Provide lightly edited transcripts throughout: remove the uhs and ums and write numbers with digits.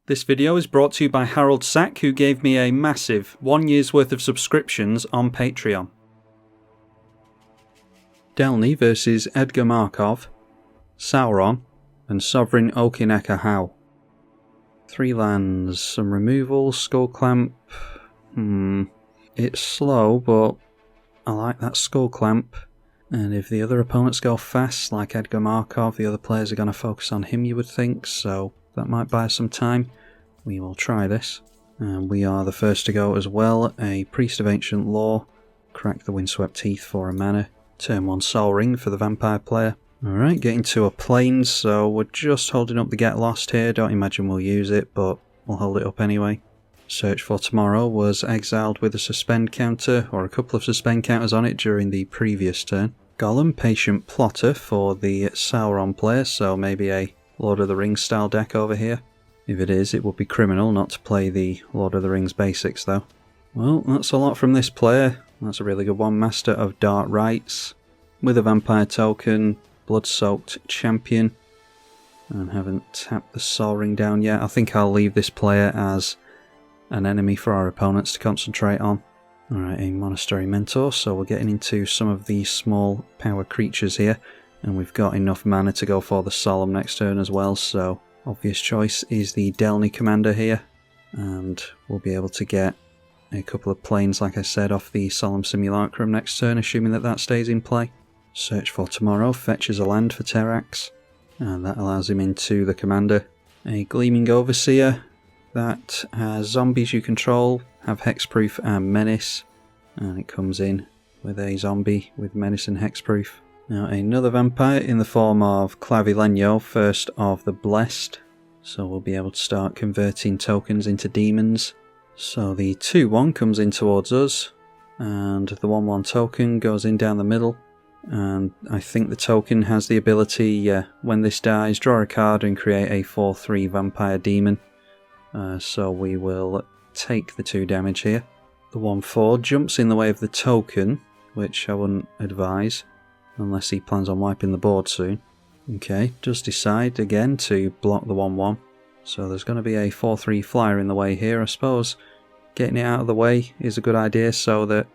This video is brought to you by Harold Sack, who gave me a massive 1 year's worth of subscriptions on Patreon. Delney versus Edgar Markov, Sauron, and Sovereign Okinec Ahau. 3 lands, some removal, Skull Clamp. It's slow, but I like that Skull Clamp. And if the other opponents go fast, like Edgar Markov, the other players are going to focus on him, you would think, so that might buy us some time. We will try this. And we are the first to go as well. A Priest of Ancient Lore, crack the Windswept Teeth for a mana. Turn 1 Soul Ring for the Vampire player. Alright, getting to a Plains, so we're just holding up the Get Lost here. Don't imagine we'll use it, but we'll hold it up anyway. Search for Tomorrow was exiled with a Suspend counter, or a couple of Suspend counters on it during the previous turn. Golem, Patient Plotter for the Sauron player, so maybe a Lord of the Rings style deck over here. If it is, it would be criminal not to play the Lord of the Rings basics though. Well, that's a lot from this player. That's a really good one. Master of Dark Rites with a Vampire token, Blood-Soaked Champion, and haven't tapped the Soul Ring down yet. I think I'll leave this player as an enemy for our opponents to concentrate on. Alright, a Monastery Mentor, so we're getting into some of these small power creatures here, and we've got enough mana to go for the Solemn next turn as well, so obvious choice is the Delney commander here, and we'll be able to get a couple of planes, like I said, off the Solemn Simulacrum next turn, assuming that that stays in play. Search for Tomorrow fetches a land for Terrax, and that allows him into the commander. A Gleaming Overseer that has zombies you control, have Hexproof and Menace, and it comes in with a zombie with Menace and Hexproof. Now another vampire in the form of Clavileño, first of the Blessed, so we'll be able to start converting tokens into demons. So the 2-1 comes in towards us, and the 1-1 token goes in down the middle, and I think the token has the ability, when this dies, draw a card and create a 4/3 vampire demon. So we will take the 2 damage here. The 1/4 jumps in the way of the token, which I wouldn't advise, unless he plans on wiping the board soon. Okay, does decide again to block the 1/1. So there's going to be a 4/3 flyer in the way here. I suppose getting it out of the way is a good idea so that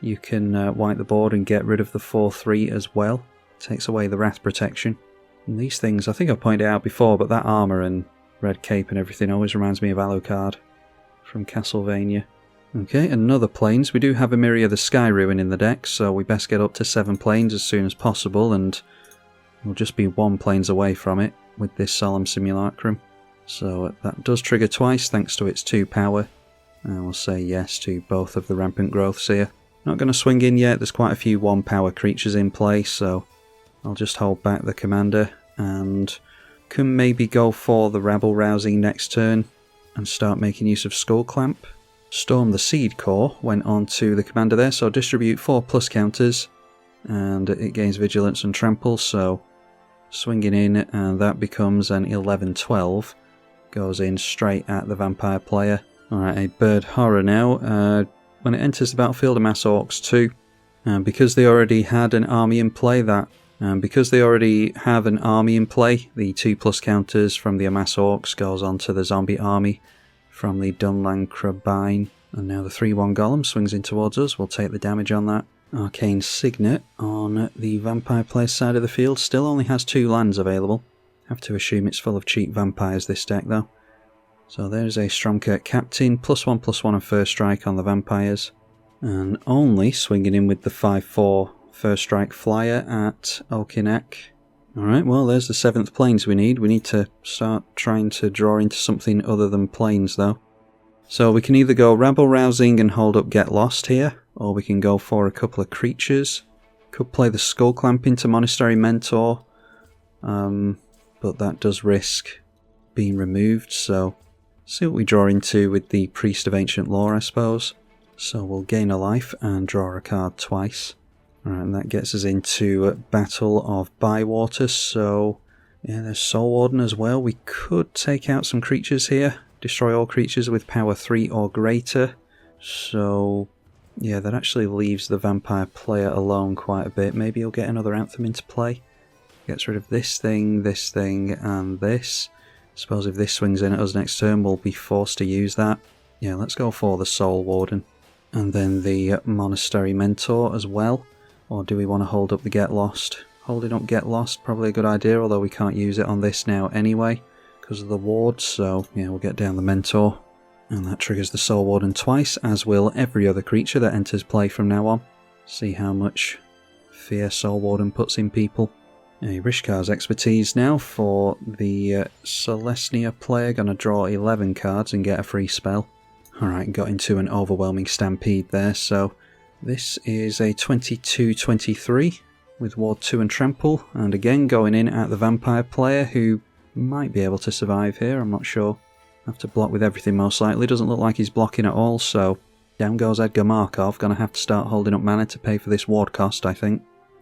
you can wipe the board and get rid of the 4/3 as well. Takes away the Wrath protection. And these things, I think I pointed out before, but that armour and red cape and everything always reminds me of Alucard from Castlevania. Okay, another plains. We do have a Mirror of the Sky Ruin in the deck, so we best get up to 7 plains as soon as possible, and we'll just be 1 plains away from it with this Solemn Simulacrum. So that does trigger twice thanks to its 2 power, and we'll say yes to both of the Rampant Growths here. Not going to swing in yet, there's quite a few 1 power creatures in play, so I'll just hold back the commander and can maybe go for the Rabble Rousing next turn and start making use of Skull Clamp. Storm the Seed Core went on to the commander there, so distribute 4+ counters, and it gains Vigilance and Trample, so swinging in, and that becomes an 11/12. Goes in straight at the vampire player. Alright, a Bird Horror now. When it enters the battlefield, amass Orcs 2. And because they already had an army in play, the 2+ counters from the Amass Orcs goes on to the zombie army from the Dunland Crabine. And now the 3-1 Golem swings in towards us. We'll take the damage on that. Arcane Signet on the vampire player's side of the field still only has 2 lands available. Have to assume it's full of cheap vampires, this deck though. So there's a Stromkirk Captain, +1/+1 and First Strike on the vampires. And only swinging in with the 5/4 First Strike Flyer at Okinec. Alright, well there's the 7th plains we need. We need to start trying to draw into something other than plains though. So we can either go Rabble Rousing and hold up Get Lost here, or we can go for a couple of creatures. Could play the Skull Clamp into Monastery Mentor, but that does risk being removed, so see what we draw into with the Priest of Ancient Lore, I suppose. So we'll gain a life and draw a card twice. Alright, and that gets us into Battle of Bywater, so yeah, there's Soul Warden as well. We could take out some creatures here, destroy all creatures with power 3 or greater. So yeah, that actually leaves the vampire player alone quite a bit. Maybe he'll get another Anthem into play. Gets rid of this thing, and this. Suppose if this swings in at us next turn, we'll be forced to use that. Yeah, let's go for the Soul Warden. And then the Monastery Mentor as well. Or do we want to hold up the Get Lost? Holding up Get Lost, probably a good idea, although we can't use it on this now anyway, because of the wards, so yeah, we'll get down the Mentor. And that triggers the Soul Warden twice, as will every other creature that enters play from now on. See how much fear Soul Warden puts in people. Rishkar's Expertise now for the Celestia player, going to draw 11 cards and get a free spell. Alright, got into an overwhelming stampede there, so this is a 22-23 with Ward 2 and Trample, and again going in at the Vampire player, who might be able to survive here, I'm not sure. Have to block with everything most likely, doesn't look like he's blocking at all, so down goes Edgar Markov, gonna have to start holding up mana to pay for this ward cost, I think.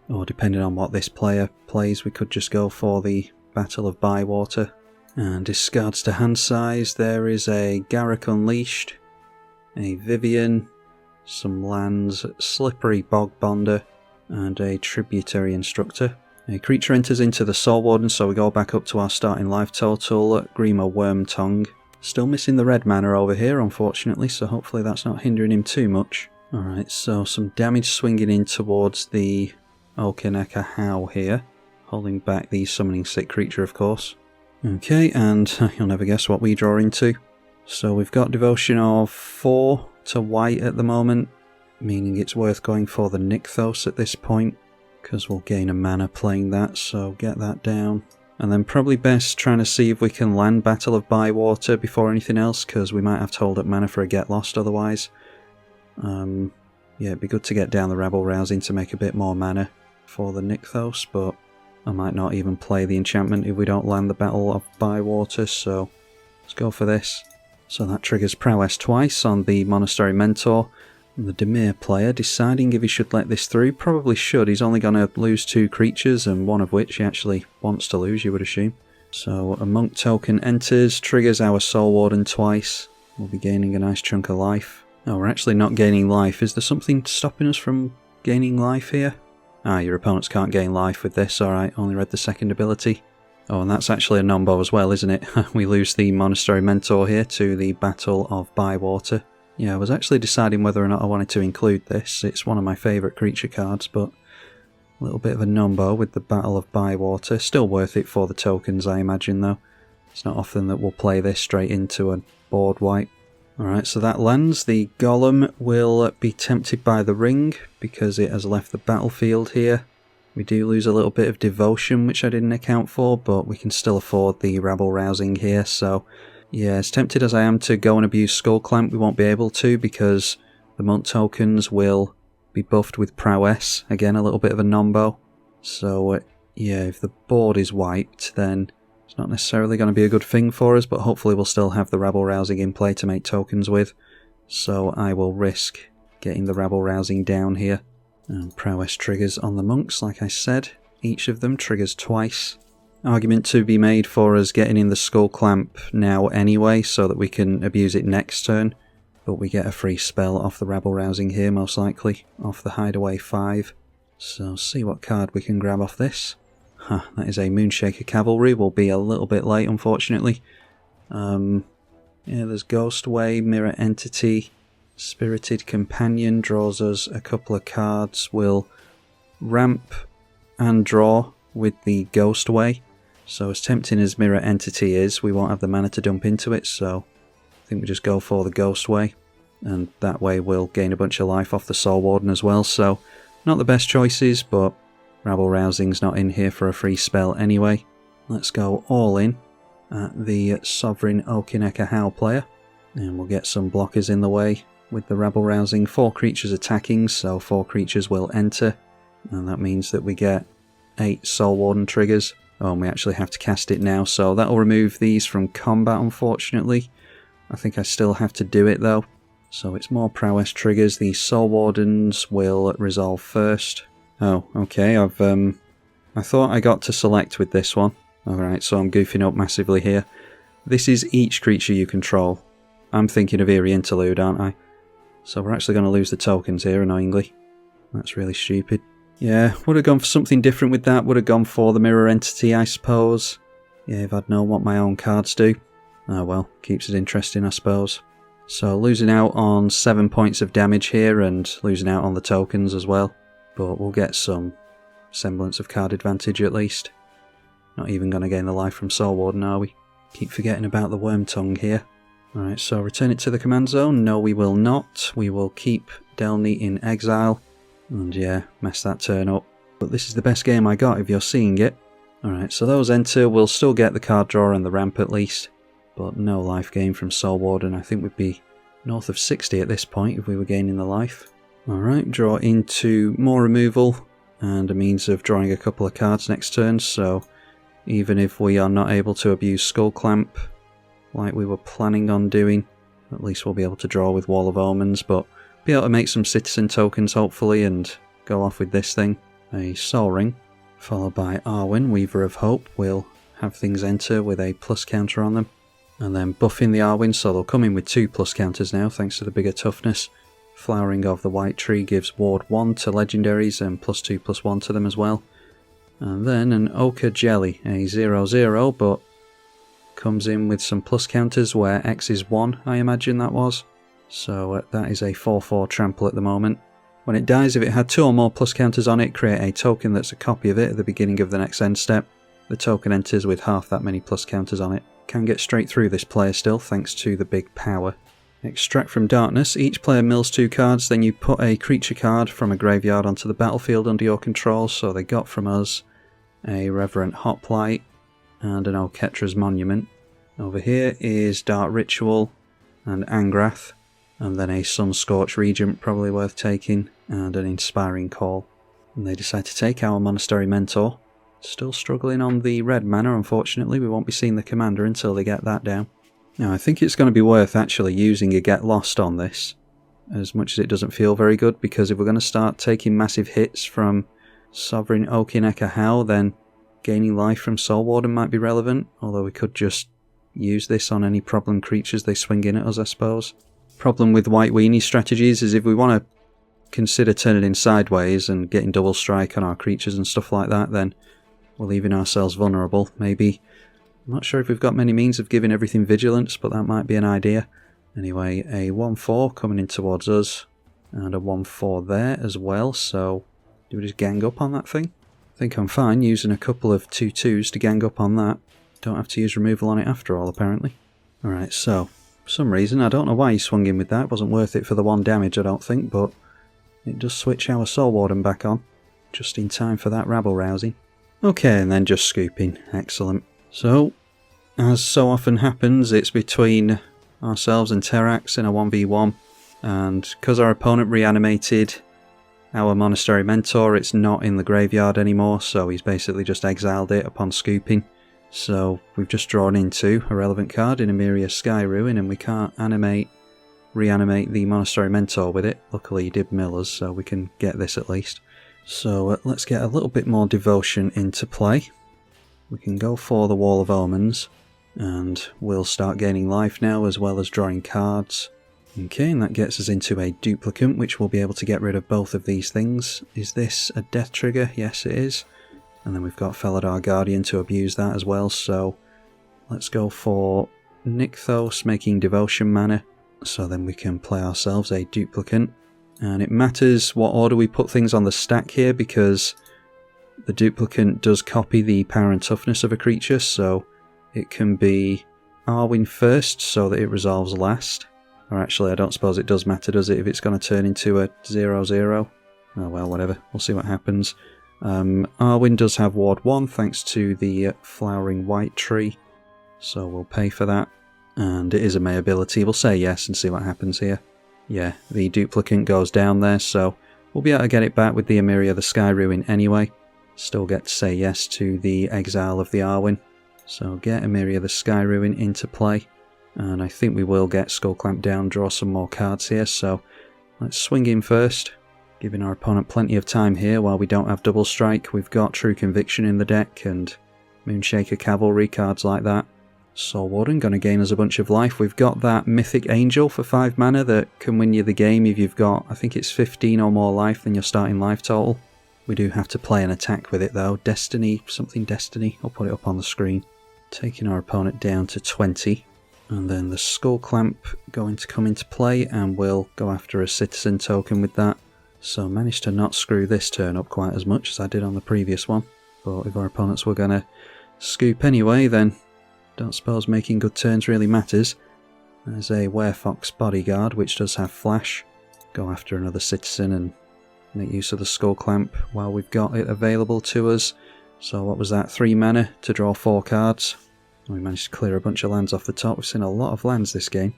Or depending on what this player plays, we could just go for the Battle of Bywater. And discards to hand size, there is a Garruk Unleashed, a Vivian, some lands, Slippery Bogbonder, and a Tributary Instructor. A creature enters into the Soul Warden, so we go back up to our starting life total, Grima Wormtongue. Still missing the red mana over here, unfortunately, so hopefully that's not hindering him too much. Alright, so some damage swinging in towards the Okinec Ahau here, holding back the Summoning Sick creature, of course. Okay, and you'll never guess what we draw into. So we've got Devotion of 4 to white at the moment, meaning it's worth going for the Nykthos at this point, because we'll gain a mana playing that, so get that down. And then probably best trying to see if we can land Battle of Bywater before anything else, because we might have to hold up mana for a Get Lost otherwise. Yeah, it'd be good to get down the Rabble Rousing to make a bit more mana for the Nykthos, but I might not even play the enchantment if we don't land the Battle of Bywater, so let's go for this. So that triggers Prowess twice on the Monastery Mentor. The Dimir player deciding if he should let this through. Probably should, he's only going to lose 2 creatures, and one of which he actually wants to lose, you would assume. So a Monk token enters, triggers our Soul Warden twice. We'll be gaining a nice chunk of life. Oh, we're actually not gaining life. Is there something stopping us from gaining life here? Ah, your opponents can't gain life with this, alright, only read the second ability. Oh, and that's actually a non-bow as well, isn't it? We lose the Monastery Mentor here to the Battle of Bywater. Yeah, I was actually deciding whether or not I wanted to include this. It's one of my favourite creature cards, but a little bit of a non-bow with the Battle of Bywater. Still worth it for the tokens, I imagine, though. It's not often that we'll play this straight into a board wipe. Alright, so that lands. The Golem will be tempted by the ring because it has left the battlefield here. We do lose a little bit of devotion, which I didn't account for, but we can still afford the Rabble Rousing here, so yeah, as tempted as I am to go and abuse Skull Clamp, we won't be able to because the Monk tokens will be buffed with Prowess. Again, a little bit of a non-bow. So yeah, if the board is wiped, then it's not necessarily going to be a good thing for us, but hopefully we'll still have the Rabble Rousing in play to make tokens with. So I will risk getting the Rabble Rousing down here. And Prowess triggers on the Monks, like I said. Each of them triggers twice. Argument to be made for us getting in the Skull Clamp now anyway, so that we can abuse it next turn. But we get a free spell off the Rabble Rousing here, most likely, off the Hideaway 5. So see what card we can grab off this. Huh, that is a Moonshaker Cavalry, will be a little bit late, unfortunately. Yeah, there's Ghostway, Mirror Entity, Spirited Companion draws us a couple of cards. We'll ramp and draw with the Ghostway. So as tempting as Mirror Entity is, we won't have the mana to dump into it, so I think we just go for the Ghostway. And that way we'll gain a bunch of life off the Soul Warden as well, so not the best choices, but Rabble Rousing's not in here for a free spell anyway. Let's go all in at the Sovereign Okinec Ahau player, and we'll get some blockers in the way with the Rabble Rousing. 4 creatures attacking, so 4 creatures will enter, and that means that we get 8 Soul Warden triggers. Oh, and we actually have to cast it now, so that'll remove these from combat, unfortunately. I think I still have to do it though. So it's more Prowess triggers. The Soul Wardens will resolve first. Oh, okay, I thought I got to select with this one. Alright, so I'm goofing up massively here. This is each creature you control. I'm thinking of Eerie Interlude, aren't I? So we're actually going to lose the tokens here, annoyingly. That's really stupid. Yeah, would have gone for something different with that. Would have gone for the Mirror Entity, I suppose. Yeah, if I'd known what my own cards do. Oh well, keeps it interesting I suppose. So losing out on 7 points of damage here and losing out on the tokens as well. But we'll get some semblance of card advantage at least. Not even going to gain the life from Soul Warden, are we? Keep forgetting about the Worm Tongue here. Alright, so return it to the command zone. No, we will not. We will keep Delney in exile. And yeah, mess that turn up. But this is the best game I got if you're seeing it. Alright, so those enter. We'll still get the card draw and the ramp at least. But no life gain from Soul Warden. I think we'd be north of 60 at this point if we were gaining the life. Alright, draw into more removal and a means of drawing a couple of cards next turn, so even if we are not able to abuse Skull Clamp like we were planning on doing, at least we'll be able to draw with Wall of Omens, but be able to make some citizen tokens hopefully and go off with this thing. A Sol Ring, followed by Arwen, Weaver of Hope, will have things enter with a plus counter on them. And then buffing the Arwen, so they'll come in with 2 plus counters now thanks to the bigger toughness. Flowering of the White Tree gives Ward 1 to legendaries and +2/+1 to them as well. And then an Ochre Jelly, a 0/0, but comes in with some plus counters where X is 1, I imagine that was. So that is a 4/4 trample at the moment. When it dies, if it had 2 or more plus counters on it, create a token that's a copy of it at the beginning of the next end step. The token enters with half that many plus counters on it. Can get straight through this player still, thanks to the big power. Extract from Darkness. Each player mills 2 cards, then you put a creature card from a graveyard onto the battlefield under your control, so they got from us a Reverent Hoplite and an Oketra's Monument. Over here is Dark Ritual and Angrath, and then a Sunscorched Regent, probably worth taking, and an Inspiring Call. And they decide to take our Monastery Mentor. Still struggling on the red mana, unfortunately. We won't be seeing the commander until they get that down. Now, I think it's going to be worth actually using a Get Lost on this, as much as it doesn't feel very good, because if we're going to start taking massive hits from Sovereign Okinec Ahau, then gaining life from Soul Warden might be relevant, although we could just use this on any problem creatures they swing in at us, I suppose. Problem with White Weenie strategies is if we want to consider turning in sideways and getting double strike on our creatures and stuff like that, then we're leaving ourselves vulnerable. Maybe, I'm not sure if we've got many means of giving everything vigilance, but that might be an idea. Anyway, a 1/4 coming in towards us, and a 1/4 there as well, so do we just gang up on that thing? I think I'm fine using a couple of 2/2s to gang up on that. Don't have to use removal on it after all, apparently. Alright, so, for some reason, I don't know why he swung in with that, it wasn't worth it for the 1 damage I don't think, but it does switch our Soul Warden back on, just in time for that rabble rousing. Okay, and then just scooping. Excellent. So, as so often happens, it's between ourselves and Terrax in a 1v1, and because our opponent reanimated our Monastery Mentor, it's not in the graveyard anymore, so he's basically just exiled it upon scooping. So we've just drawn into a relevant card in Emeria Skyruin, and we can't reanimate the Monastery Mentor with it. Luckily he did mill us, so we can get this at least. So let's get a little bit more devotion into play. We can go for the Wall of Omens, and we'll start gaining life now as well as drawing cards. Okay, and that gets us into a duplicate, which we'll be able to get rid of both of these things. Is this a death trigger? Yes it is. And then we've got Felidar Guardian to abuse that as well, so let's go for Nykthos, making devotion mana, so then we can play ourselves a duplicate. And it matters what order we put things on the stack here, because the duplicate does copy the power and toughness of a creature, so it can be Arwen first so that it resolves last. Or actually, I don't suppose it does matter, does it, if it's going to turn into a 0/0? Oh well, whatever. We'll see what happens. Arwen does have Ward 1 thanks to the Flowering White Tree, so we'll pay for that. And it is a May ability. We'll say yes and see what happens here. Yeah, the duplicate goes down there, so we'll be able to get it back with the Emeria the Skyruin anyway. Still get to say yes to the exile of the Arwen. So get Emeria the Skyruin into play. And I think we will get Skull Clamp down, draw some more cards here, so let's swing in first. Giving our opponent plenty of time here while we don't have double strike. We've got True Conviction in the deck and Moonshaker Cavalry, cards like that. Soul Warden going to gain us a bunch of life. We've got that Mythic Angel for 5 mana that can win you the game if you've got, I think it's 15 or more life than your starting life total. We do have to play an attack with it though. Destiny, something Destiny, I'll put it up on the screen. taking our opponent down to 20. And then the Skull Clamp going to come into play, and we'll go after a citizen token with that. So managed to not screw this turn up quite as much as I did on the previous one. But if our opponents were going to scoop anyway, then don't suppose making good turns really matters. There's a Werefox Bodyguard, which does have flash. Go after another citizen and make use of the Skull Clamp while we've got it available to us. So what was that, 3 mana to draw 4 cards. We managed to clear a bunch of lands off the top. We've seen a lot of lands this game.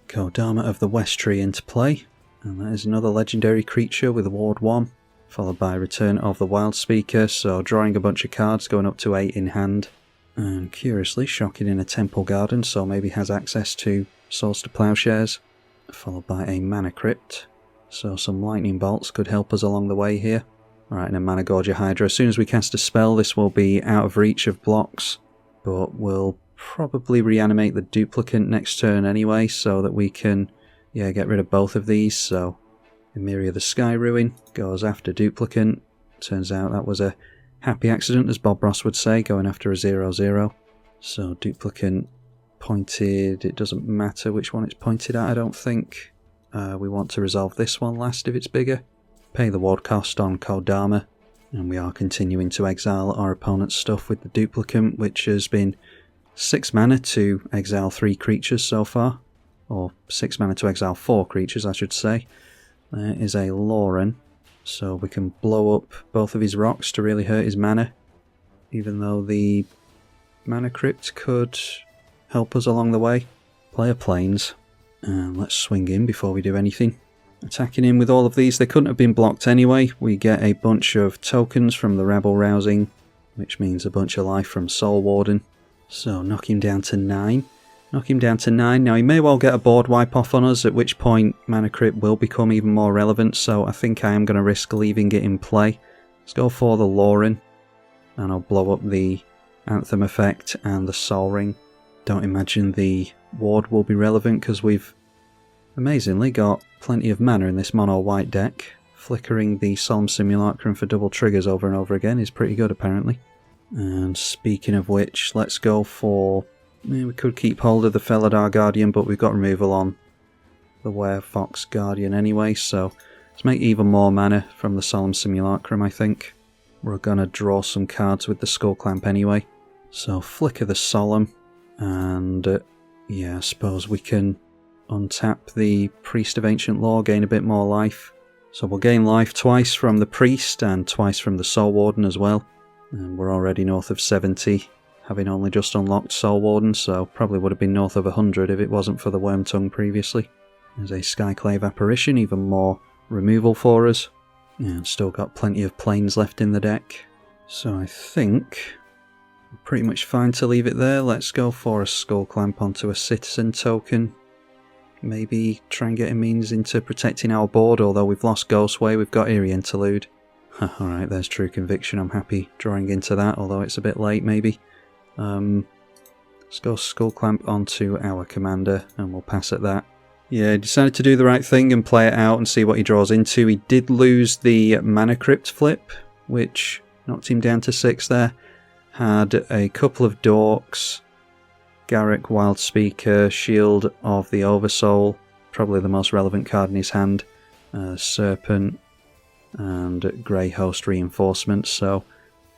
Kodama of the West Tree into play. And that is another legendary creature with Ward 1. Followed by Return of the Wild Speaker, so drawing a bunch of cards, going up to 8 in hand. And curiously, shocking in a Temple Garden, so maybe has access to Swords to Plowshares. Followed by a Mana Crypt. So some Lightning Bolts could help us along the way here. Alright, and a Mana Gorger Hydra. As soon as we cast a spell, this will be out of reach of blocks. But we'll probably reanimate the Duplicant next turn anyway, so that we can get rid of both of these. So Emeria the Sky Ruin goes after Duplicant. Turns out that was a happy accident, as Bob Ross would say, going after a 0/0. So Duplicant pointed, it doesn't matter which one it's pointed at, I don't think. We want to resolve this one last if it's bigger. Pay the ward cost on Kodama. And we are continuing to exile our opponent's stuff with the Duplicant, which has been 6 mana to exile 3 creatures so far. Or 6 mana to exile 4 creatures, I should say. There is a Lauren, so we can blow up both of his rocks to really hurt his mana. Even though the Mana Crypt could help us along the way. Play a Plains. And let's swing in before we do anything. Attacking in with all of these, they couldn't have been blocked anyway. We get a bunch of tokens from the Rebel Rousing, which means a bunch of life from Soul Warden. So knock him down to 9. Knock him down to 9. Now he may well get a board wipe off on us, at which point Mana Crypt will become even more relevant, so I think I am going to risk leaving it in play. Let's go for the Lauren, and I'll blow up the Anthem effect and the Sol Ring. Don't imagine the ward will be relevant because we've amazingly got plenty of mana in this mono white deck. Flickering the Solemn Simulacrum for double triggers over and over again is pretty good apparently. And speaking of which, let's go for... we could keep hold of the Felidar Guardian, but we've got removal on the Werefox Guardian anyway, so let's make even more mana from the Solemn Simulacrum, I think. We're going to draw some cards with the Skull Clamp anyway. So flicker the Solemn, and I suppose we can untap the Priest of Ancient Lore, gain a bit more life. So we'll gain life twice from the Priest and twice from the Soul Warden as well. And we're already north of 70, having only just unlocked Soul Warden, so probably would have been north of 100 if it wasn't for the Wormtongue previously. There's a Skyclave Apparition, even more removal for us. And still got plenty of planes left in the deck. So I think we're pretty much fine to leave it there. Let's go for a Skull Clamp onto a Citizen token. Maybe try and get a means into protecting our board, although we've lost Ghostway, we've got Eerie Interlude. Alright, there's True Conviction, I'm happy drawing into that, although it's a bit late maybe. Let's go Skull Clamp onto our commander, and we'll pass at that. Yeah, he decided to do the right thing and play it out and see what he draws into. He did lose the Mana Crypt flip, which knocked him down to 6 there. Had a couple of Dorks, Garruk Wild Speaker, Shield of the Oversoul, probably the most relevant card in his hand, Serpent, and Grey Host Reinforcement, so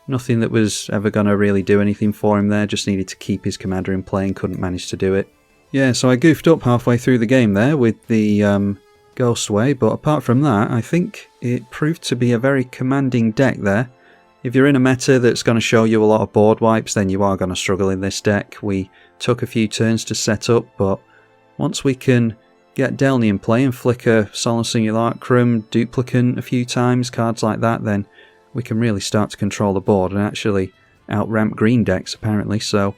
nothing that was ever going to really do anything for him there, just needed to keep his commander in play and couldn't manage to do it. Yeah, so I goofed up halfway through the game there with the Ghostway, but apart from that, I think it proved to be a very commanding deck there. If you're in a meta that's going to show you a lot of board wipes, then you are going to struggle in this deck. We took a few turns to set up, but once we can get Delney in play and flicker Solemn Simulacrum, Duplicant a few times, cards like that, then we can really start to control the board and actually out-ramp green decks apparently. So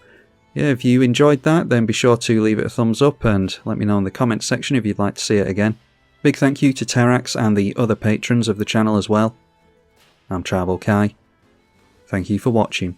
yeah, if you enjoyed that, then be sure to leave it a thumbs up and let me know in the comments section if you'd like to see it again. Big thank you to Terax and the other patrons of the channel as well. I'm Tribalkai. Thank you for watching.